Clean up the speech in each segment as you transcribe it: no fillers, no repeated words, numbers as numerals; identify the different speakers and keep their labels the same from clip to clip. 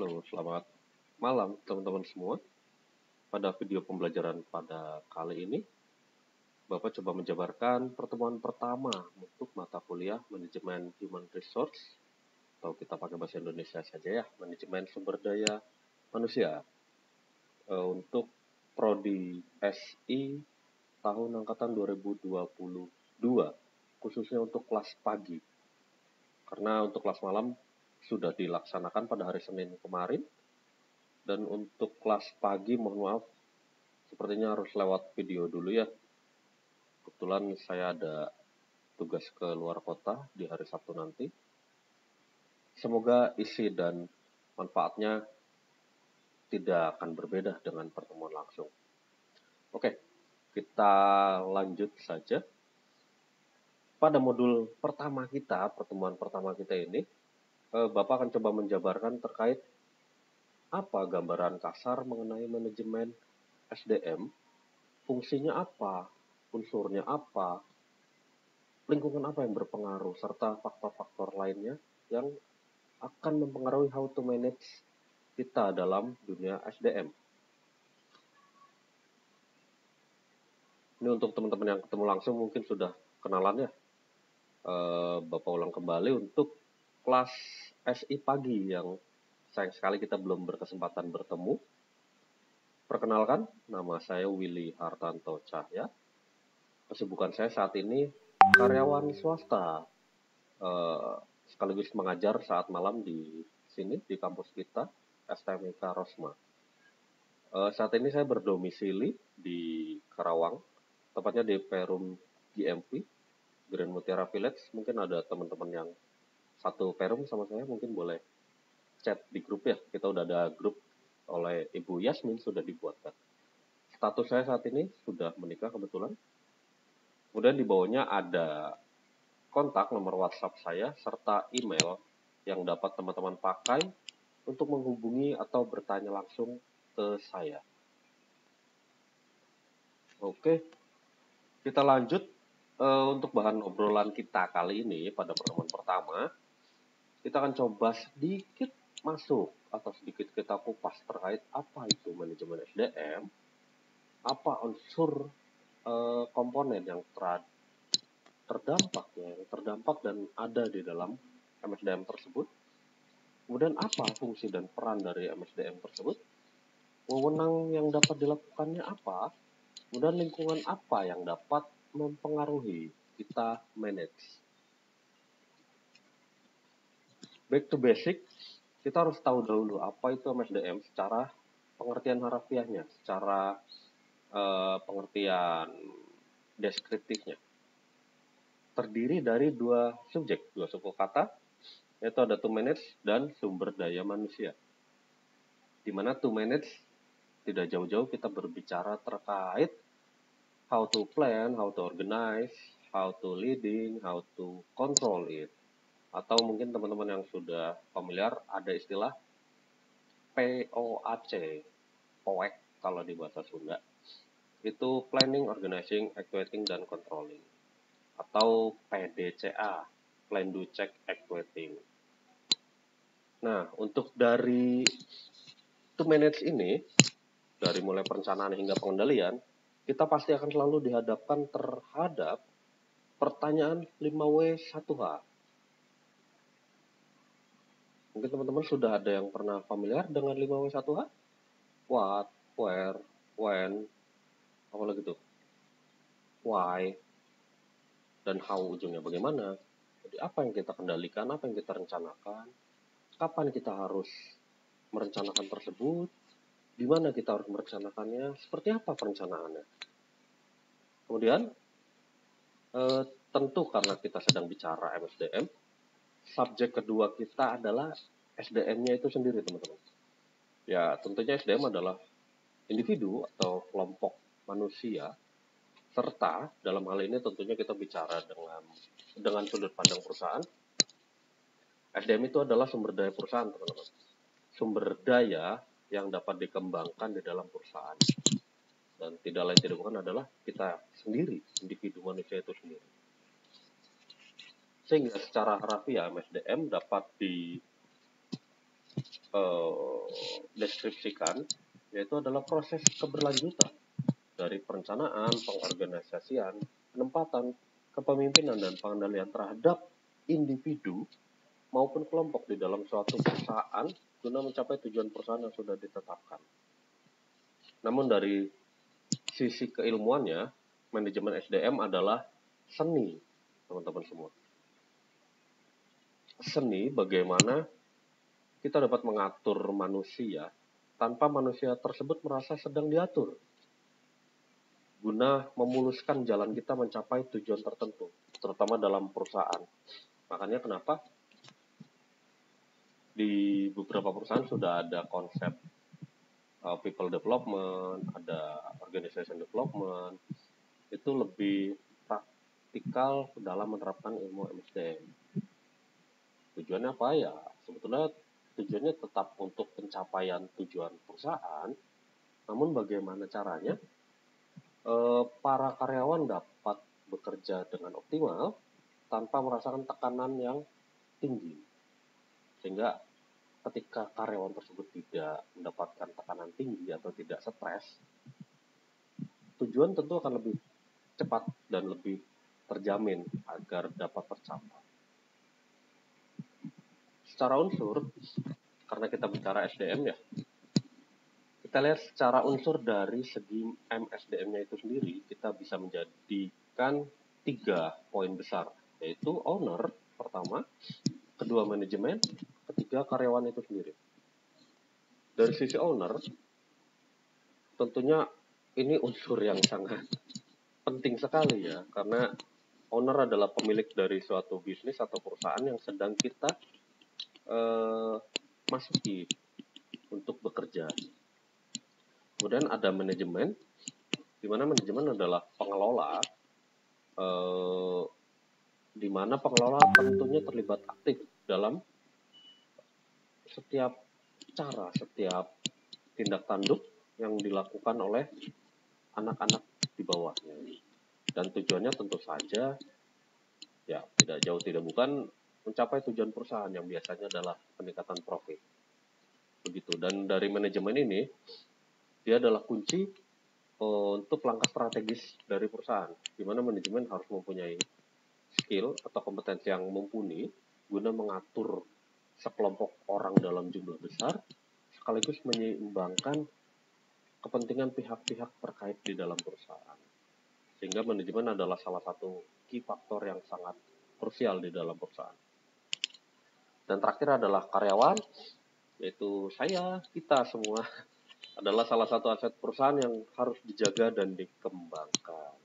Speaker 1: Halo, selamat malam teman-teman semua. Pada video pembelajaran pada kali ini, Bapak coba menjabarkan pertemuan pertama untuk mata kuliah Manajemen Human Resource, atau kita pakai bahasa Indonesia saja ya, Manajemen Sumber Daya Manusia, untuk Prodi SI tahun angkatan 2022, khususnya untuk kelas pagi. Karena untuk kelas malam sudah dilaksanakan pada hari Senin kemarin, dan untuk kelas pagi mohon maaf, sepertinya harus lewat video dulu ya. Kebetulan saya ada tugas ke luar kota di hari Sabtu nanti. Semoga isi dan manfaatnya tidak akan berbeda dengan pertemuan langsung. Oke, kita lanjut saja. Pada modul pertama kita, pertemuan pertama kita ini, Bapak akan coba menjabarkan terkait apa gambaran kasar mengenai manajemen SDM, fungsinya apa, unsurnya apa, lingkungan apa yang berpengaruh, serta faktor-faktor lainnya yang akan mempengaruhi how to manage kita dalam dunia SDM. Ini untuk teman-teman yang ketemu langsung mungkin sudah kenalan ya. Bapak ulang kembali untuk kelas SI pagi yang sayang sekali kita belum berkesempatan bertemu. Perkenalkan, nama saya Willy Hartanto Cahya. Kesibukan saya saat ini karyawan swasta, sekaligus mengajar saat malam di sini di kampus kita, STMIK Rosma. Saat ini saya berdomisili di Karawang, tepatnya di Perum GMP, Grand Mutiara Village. Mungkin ada teman-teman yang satu Perum sama saya, mungkin boleh chat di grup ya. Kita udah ada grup oleh Ibu Yasmin, sudah dibuatkan. Status saya saat ini sudah menikah kebetulan. Kemudian di bawahnya ada kontak nomor WhatsApp saya serta email yang dapat teman-teman pakai untuk menghubungi atau bertanya langsung ke saya. Oke, kita lanjut untuk bahan obrolan kita kali ini pada pertemuan pertama. Kita akan coba sedikit masuk atau sedikit kita kupas terkait apa itu manajemen SDM, apa unsur komponen yang terdampak dan ada di dalam MSDM tersebut. Kemudian apa fungsi dan peran dari MSDM tersebut? Wewenang yang dapat dilakukannya apa? Kemudian lingkungan apa yang dapat mempengaruhi kita manage? Back to basic, kita harus tahu dahulu apa itu MSDM secara pengertian harafiahnya, secara pengertian deskriptifnya. Terdiri dari dua subjek, dua suku kata, yaitu ada to manage dan sumber daya manusia. Di mana to manage tidak jauh-jauh kita berbicara terkait how to plan, how to organize, how to leading, how to control it. Atau mungkin teman-teman yang sudah familiar ada istilah POAC, POAC kalau di bahasa Sunda. Itu planning, organizing, actuating, dan controlling. Atau PDCA, plan, do, check, actuating. Nah, untuk dari to manage ini, dari mulai perencanaan hingga pengendalian, kita pasti akan selalu dihadapkan terhadap pertanyaan 5W1H. Mungkin teman-teman sudah ada yang pernah familiar dengan 5W1H? What, where, when, apa lagi tuh? Why, dan how ujungnya bagaimana. Jadi apa yang kita kendalikan, apa yang kita rencanakan, kapan kita harus merencanakan tersebut, di mana kita harus merencanakannya, seperti apa perencanaannya. Kemudian, tentu karena kita sedang bicara MSDM, subjek kedua kita adalah SDM-nya itu sendiri, teman-teman. Ya, tentunya SDM adalah individu atau kelompok manusia, serta dalam hal ini tentunya kita bicara dengan sudut pandang perusahaan. SDM itu adalah sumber daya perusahaan, teman-teman. Sumber daya yang dapat dikembangkan di dalam perusahaan. Dan tidak lain tidak bukan adalah kita sendiri, individu manusia itu sendiri. Sehingga secara harafiah MSDM dapat deskripsikan, yaitu adalah proses keberlanjutan dari perencanaan, pengorganisasian, penempatan, kepemimpinan, dan pengendalian terhadap individu maupun kelompok di dalam suatu perusahaan guna mencapai tujuan perusahaan yang sudah ditetapkan. Namun dari sisi keilmuannya, manajemen SDM adalah seni, teman-teman semua. Seni bagaimana kita dapat mengatur manusia tanpa manusia tersebut merasa sedang diatur, guna memuluskan jalan kita mencapai tujuan tertentu, terutama dalam perusahaan. Makanya kenapa di beberapa perusahaan sudah ada konsep people development, ada organization development, itu lebih praktikal dalam menerapkan ilmu MSDM. Tujuannya apa ya? Sebetulnya tujuannya tetap untuk pencapaian tujuan perusahaan, namun bagaimana caranya para karyawan dapat bekerja dengan optimal tanpa merasakan tekanan yang tinggi. Sehingga ketika karyawan tersebut tidak mendapatkan tekanan tinggi atau tidak stres, tujuan tentu akan lebih cepat dan lebih terjamin agar dapat tercapai. Secara unsur, karena kita bicara SDM ya, kita lihat secara unsur dari segi MSDM-nya itu sendiri, kita bisa menjadikan 3 poin besar, yaitu owner pertama, kedua manajemen, ketiga karyawan itu sendiri. Dari sisi owner, tentunya ini unsur yang sangat penting sekali ya, karena owner adalah pemilik dari suatu bisnis atau perusahaan yang sedang kita masuki untuk bekerja. Kemudian ada manajemen, di mana manajemen adalah pengelola, di mana pengelola tentunya terlibat aktif dalam setiap cara, setiap tindak tanduk yang dilakukan oleh anak-anak di bawahnya. Dan tujuannya tentu saja ya tidak jauh tidak bukan mencapai tujuan perusahaan yang biasanya adalah peningkatan profit. Begitu. Dan dari manajemen ini, dia adalah kunci untuk langkah strategis dari perusahaan, di mana manajemen harus mempunyai skill atau kompetensi yang mumpuni guna mengatur sekelompok orang dalam jumlah besar, sekaligus menyeimbangkan kepentingan pihak-pihak terkait di dalam perusahaan. Sehingga manajemen adalah salah satu key faktor yang sangat krusial di dalam perusahaan. Dan terakhir adalah karyawan, yaitu saya, kita semua adalah salah satu aset perusahaan yang harus dijaga dan dikembangkan.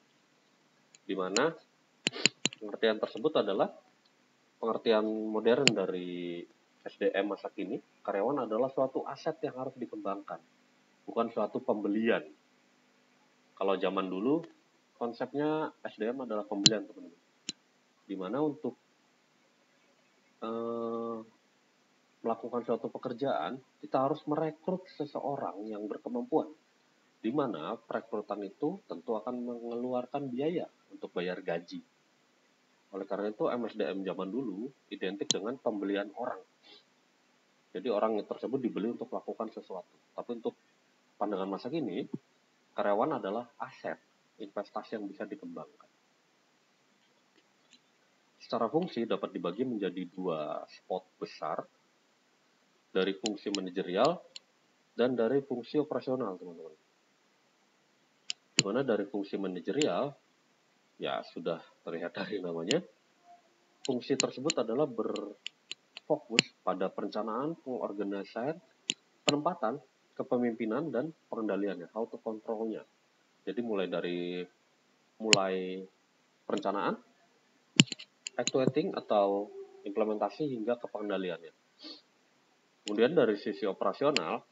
Speaker 1: Di mana pengertian tersebut adalah pengertian modern dari SDM masa kini, karyawan adalah suatu aset yang harus dikembangkan, bukan suatu pembelian. Kalau zaman dulu, konsepnya SDM adalah pembelian, teman-teman. Di mana untuk melakukan suatu pekerjaan, kita harus merekrut seseorang yang berkemampuan. Di mana perekrutan itu tentu akan mengeluarkan biaya untuk bayar gaji. Oleh karena itu, MSDM zaman dulu identik dengan pembelian orang. Jadi orang tersebut dibeli untuk melakukan sesuatu. Tapi untuk pandangan masa kini, karyawan adalah aset, investasi yang bisa dikembangkan. Secara fungsi dapat dibagi menjadi 2 spot besar, dari fungsi manajerial dan dari fungsi operasional, teman-teman. Di mana dari fungsi manajerial, ya sudah terlihat dari namanya, fungsi tersebut adalah berfokus pada perencanaan, pengorganisasian, penempatan, kepemimpinan, dan pengendaliannya, how to control-nya. Jadi mulai perencanaan, actuating atau implementasi hingga ke pengendaliannya. Kemudian dari sisi operasional,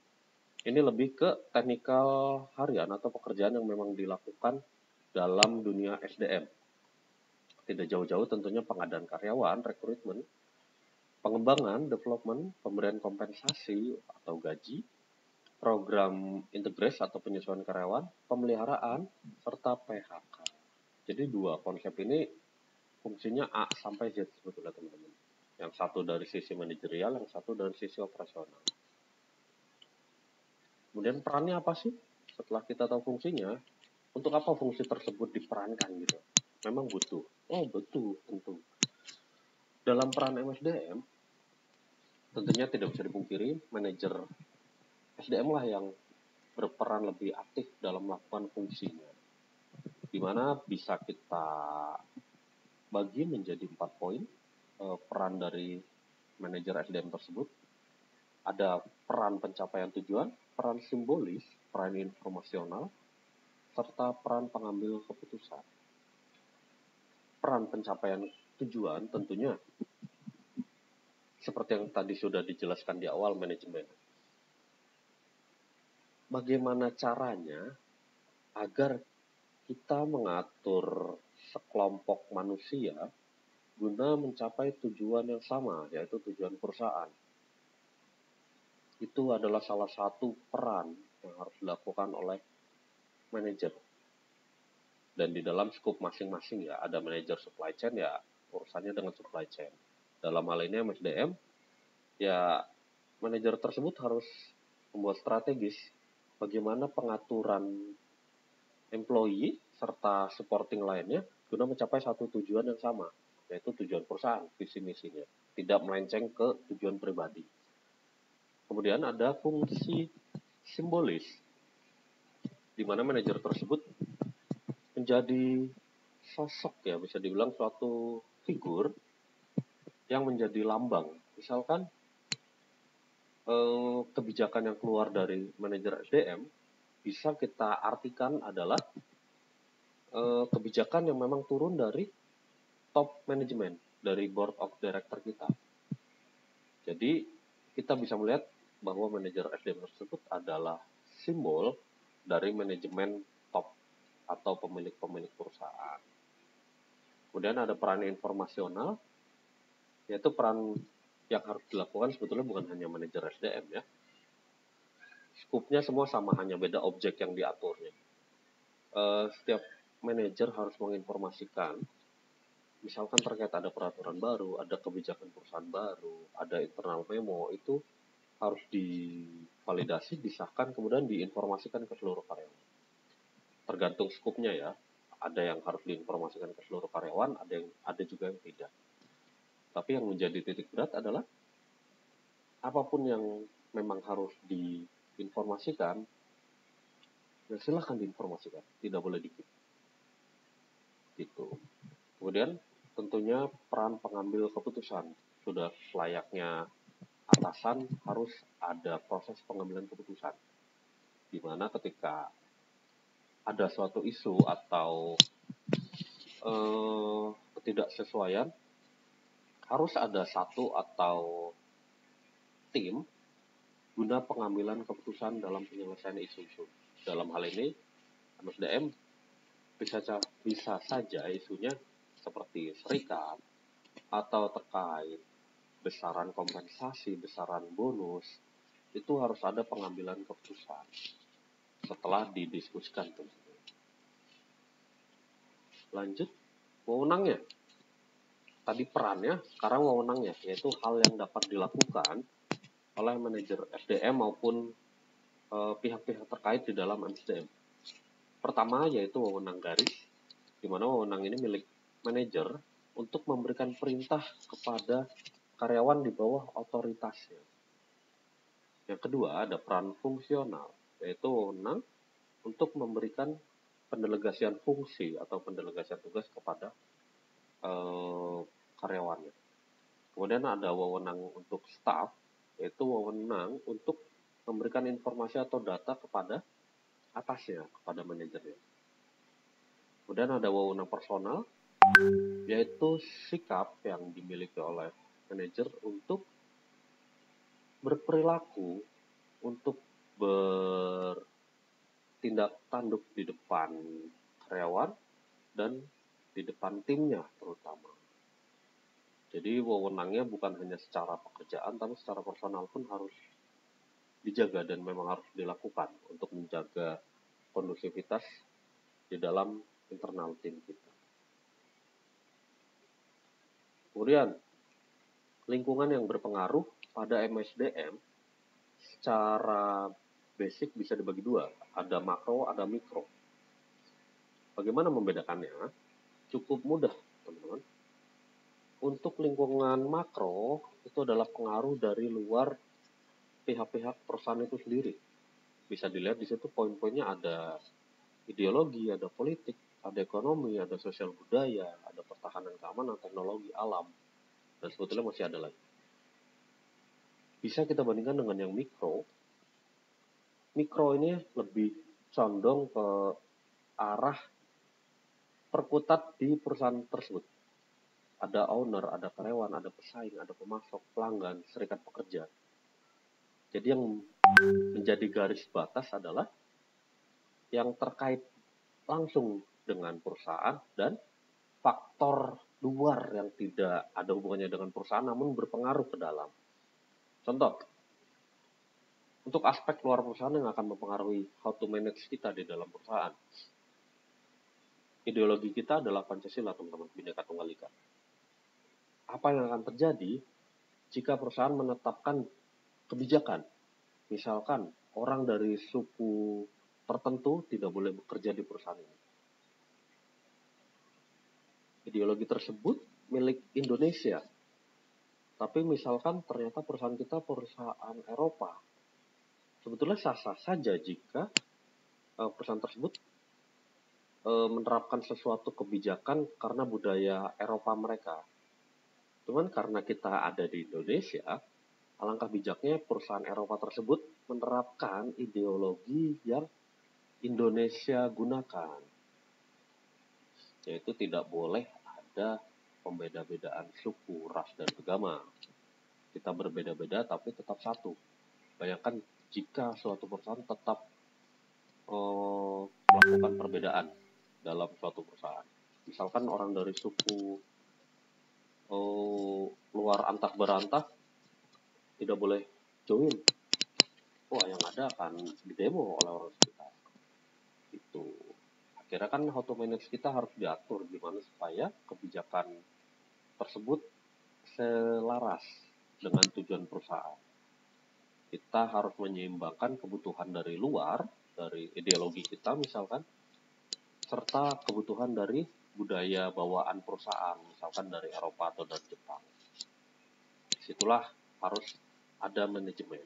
Speaker 1: ini lebih ke teknikal harian atau pekerjaan yang memang dilakukan dalam dunia SDM. Tidak jauh-jauh tentunya pengadaan karyawan, rekrutmen, pengembangan, development, pemberian kompensasi atau gaji, program integrasi atau penyesuaian karyawan, pemeliharaan, serta PHK. Jadi 2 konsep ini fungsinya A sampai Z sebetulnya, teman-teman. Yang satu dari sisi manajerial, yang satu dari sisi operasional. Kemudian perannya apa sih? Setelah kita tahu fungsinya, untuk apa fungsi tersebut diperankan gitu? Memang butuh. Oh betul, tentu. Dalam peran MSDM, tentunya tidak bisa dipungkiri, manajer SDM lah yang berperan lebih aktif dalam melakukan fungsinya. Di mana bisa kita bagi menjadi 4 poin peran dari manajer SDM tersebut. Ada peran pencapaian tujuan, peran simbolis, peran informasional, serta peran pengambil keputusan. Peran pencapaian tujuan tentunya seperti yang tadi sudah dijelaskan di awal manajemen. Bagaimana caranya agar kita mengatur sekelompok manusia guna mencapai tujuan yang sama, yaitu tujuan perusahaan. Itu adalah salah satu peran yang harus dilakukan oleh manajer. Dan di dalam skop masing-masing ya, ada manajer supply chain ya urusannya dengan supply chain. Dalam hal ini MSDM, ya manajer tersebut harus membuat strategis bagaimana pengaturan employee serta supporting lainnya guna mencapai satu tujuan yang sama, yaitu tujuan perusahaan, visi misinya, tidak melenceng ke tujuan pribadi. Kemudian ada fungsi simbolis, di mana manajer tersebut menjadi sosok ya, bisa dibilang suatu figur yang menjadi lambang. Misalkan kebijakan yang keluar dari manajer SDM bisa kita artikan adalah kebijakan yang memang turun dari top manajemen, dari board of director kita. Jadi kita bisa melihat bahwa manajer SDM tersebut adalah simbol dari manajemen top atau pemilik-pemilik perusahaan. Kemudian ada peran informasional, yaitu peran yang harus dilakukan sebetulnya bukan hanya manajer SDM ya. Skupnya semua sama, hanya beda objek yang diaturnya. Setiap manajer harus menginformasikan, misalkan terkait ada peraturan baru, ada kebijakan perusahaan baru, ada internal memo, itu harus divalidasi, disahkan, kemudian diinformasikan ke seluruh karyawan. Tergantung skupnya ya, ada yang harus diinformasikan ke seluruh karyawan, ada juga yang tidak. Tapi yang menjadi titik berat adalah apapun yang memang harus diinformasikan, ya silahkan diinformasikan, tidak boleh dikit. Gitu. Kemudian tentunya peran pengambil keputusan, sudah selayaknya atasan harus ada proses pengambilan keputusan, di mana ketika ada suatu isu atau ketidaksesuaian, harus ada satu atau tim guna pengambilan keputusan dalam penyelesaian isu-isu. Dalam hal ini MSDM bisa saja isunya seperti serikat atau terkait besaran kompensasi, besaran bonus, itu harus ada pengambilan keputusan setelah didiskusikan tentunya. Lanjut, wewenangnya. Tadi perannya, sekarang wewenangnya, yaitu hal yang dapat dilakukan oleh manajer SDM maupun pihak-pihak terkait di dalam MSDM. Pertama yaitu wewenang garis, di mana wewenang ini milik manajer untuk memberikan perintah kepada karyawan di bawah otoritasnya. Yang kedua ada peran fungsional, yaitu wewenang untuk memberikan pendelegasian fungsi atau pendelegasian tugas kepada karyawannya. Kemudian ada wewenang untuk staff, yaitu wewenang untuk memberikan informasi atau data kepada atasnya, kepada manajernya. Kemudian ada wewenang personal, yaitu sikap yang dimiliki oleh manajer untuk berperilaku, untuk bertindak tanduk di depan karyawan dan di depan timnya terutama. Jadi wewenangnya bukan hanya secara pekerjaan, tapi secara personal pun harus dijaga dan memang harus dilakukan untuk menjaga kondusivitas di dalam internal tim kita. Kemudian, lingkungan yang berpengaruh pada MSDM secara basic bisa dibagi dua, ada makro, ada mikro. Bagaimana membedakannya? Cukup mudah, teman-teman. Untuk lingkungan makro, itu adalah pengaruh dari luar pihak-pihak perusahaan itu sendiri. Bisa dilihat di situ poin-poinnya ada ideologi, ada politik, ada ekonomi, ada sosial budaya, ada pertahanan keamanan, teknologi, alam, dan sebetulnya masih ada lagi. Bisa kita bandingkan dengan yang mikro. Mikro ini lebih condong ke arah perkutat di perusahaan tersebut. Ada owner, ada karyawan, ada pesaing, ada pemasok, pelanggan, serikat pekerja. Jadi yang menjadi garis batas adalah yang terkait langsung dengan perusahaan dan faktor luar yang tidak ada hubungannya dengan perusahaan namun berpengaruh ke dalam. Contoh, untuk aspek luar perusahaan yang akan mempengaruhi how to manage kita di dalam perusahaan. Ideologi kita adalah Pancasila, teman-teman, Bhinneka Tunggal Ika. Apa yang akan terjadi jika perusahaan menetapkan kebijakan? Misalkan orang dari suku tertentu tidak boleh bekerja di perusahaan ini. Ideologi tersebut milik Indonesia. Tapi misalkan ternyata perusahaan kita perusahaan Eropa. Sebetulnya sah-sah saja jika perusahaan tersebut menerapkan sesuatu kebijakan karena budaya Eropa mereka. Cuman karena kita ada di Indonesia, alangkah bijaknya perusahaan Eropa tersebut menerapkan ideologi yang Indonesia gunakan. Yaitu tidak boleh ada pembeda-bedaan suku, ras, dan agama. Kita berbeda-beda tapi tetap satu. Bayangkan jika suatu perusahaan tetap melakukan perbedaan dalam suatu perusahaan. Misalkan orang dari suku luar antah berantah tidak boleh join. Wah, yang ada akan didemo oleh orang sekitar. Itu. Akhirnya kan how to manage kita harus diatur gimana supaya kebijakan tersebut selaras dengan tujuan perusahaan. Kita harus menyeimbangkan kebutuhan dari luar, dari ideologi kita misalkan, serta kebutuhan dari budaya bawaan perusahaan, misalkan dari Eropa atau dari Jepang. Disitulah harus ada manajemen.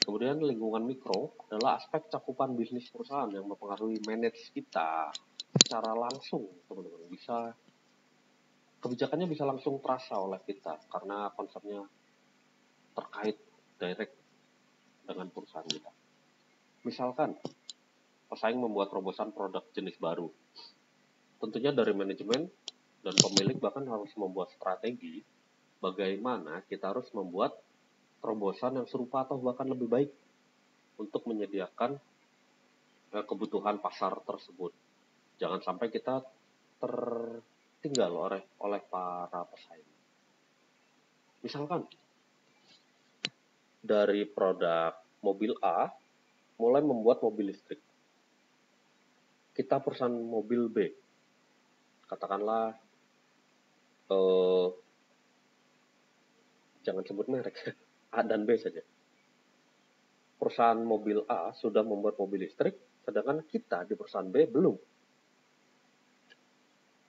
Speaker 1: Kemudian lingkungan mikro adalah aspek cakupan bisnis perusahaan yang mempengaruhi manage kita secara langsung, teman-teman. Kebijakannya bisa langsung terasa oleh kita karena konsepnya terkait direct dengan perusahaan kita. Misalkan pesaing membuat terobosan produk jenis baru. Tentunya dari manajemen dan pemilik bahkan harus membuat strategi bagaimana kita harus membuat terobosan yang serupa atau bahkan lebih baik untuk menyediakan kebutuhan pasar tersebut. Jangan sampai kita tertinggal oleh para pesaing. Misalkan dari produk mobil A mulai membuat mobil listrik. Kita perusahaan mobil B, katakanlah jangan sebut merek, A dan B saja. Perusahaan mobil A sudah membuat mobil listrik, sedangkan kita di perusahaan B belum.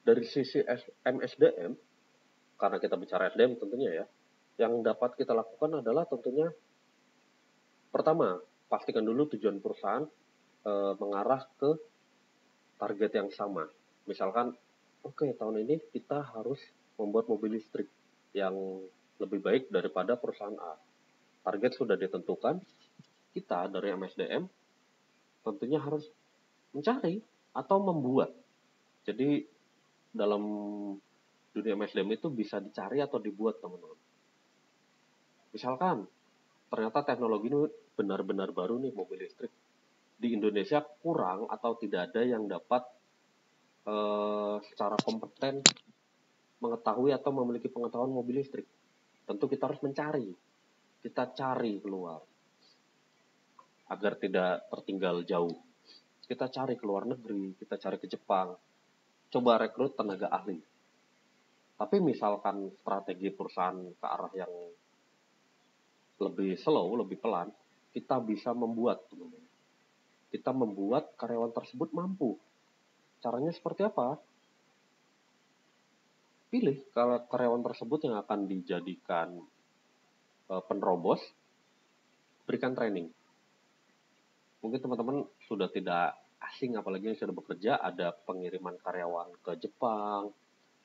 Speaker 1: Dari sisi MSDM, karena kita bicara SDM tentunya ya, yang dapat kita lakukan adalah tentunya pertama, pastikan dulu tujuan perusahaan mengarah ke target yang sama. Misalkan, tahun ini kita harus membuat mobil listrik yang lebih baik daripada perusahaan A. Target sudah ditentukan, kita dari MSDM tentunya harus mencari atau membuat. Jadi dalam dunia MSDM itu bisa dicari atau dibuat, teman-teman. Misalkan ternyata teknologi ini benar-benar baru nih, mobil listrik. Di Indonesia kurang atau tidak ada yang dapat secara kompeten mengetahui atau memiliki pengetahuan mobil listrik. Tentu kita harus mencari. Kita cari keluar. Agar tidak tertinggal jauh. Kita cari ke luar negeri, kita cari ke Jepang. Coba rekrut tenaga ahli. Tapi misalkan strategi perusahaan ke arah yang lebih slow, lebih pelan, kita bisa membuat, teman-teman. Kita membuat karyawan tersebut mampu. Caranya seperti apa? Pilih kalau karyawan tersebut yang akan dijadikan penerobos, berikan training. Mungkin teman-teman sudah tidak asing, apalagi yang sudah bekerja, ada pengiriman karyawan ke Jepang,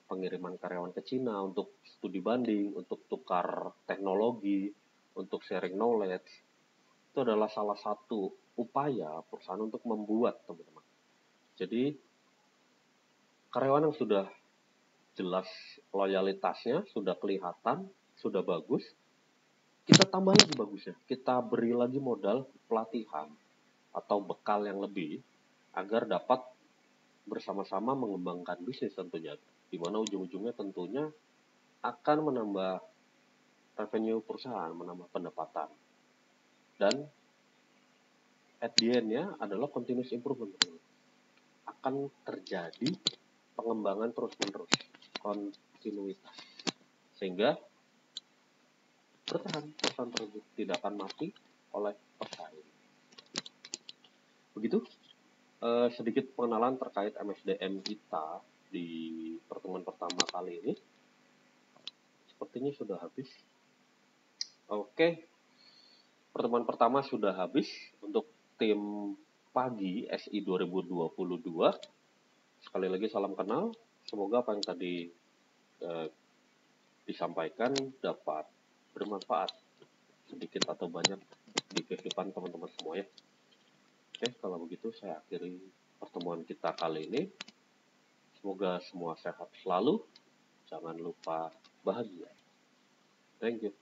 Speaker 1: pengiriman karyawan ke Cina untuk studi banding, untuk tukar teknologi, untuk sharing knowledge. Itu adalah salah satu upaya perusahaan untuk membuat, teman-teman. Jadi, karyawan yang sudah jelas loyalitasnya, sudah kelihatan, sudah bagus, kita tambah lagi bagusnya. Kita beri lagi modal pelatihan atau bekal yang lebih agar dapat bersama-sama mengembangkan bisnis tentunya. Di mana ujung-ujungnya tentunya akan menambah revenue perusahaan, menambah pendapatan. Dan at the end-nya adalah continuous improvement. Akan terjadi pengembangan terus-menerus, kontinuitas. Sehingga perusahaan tersebut tidak akan mati oleh pesaing. Begitu sedikit pengenalan terkait MSDM kita di pertemuan pertama kali ini. Sepertinya sudah habis. Oke, pertemuan pertama sudah habis untuk tim pagi SI 2022. Sekali lagi salam kenal. Semoga apa yang tadi disampaikan dapat bermanfaat sedikit atau banyak di kehidupan teman-teman semua ya. Oke, kalau begitu saya akhiri pertemuan kita kali ini. Semoga semua sehat selalu. Jangan lupa bahagia. Thank you.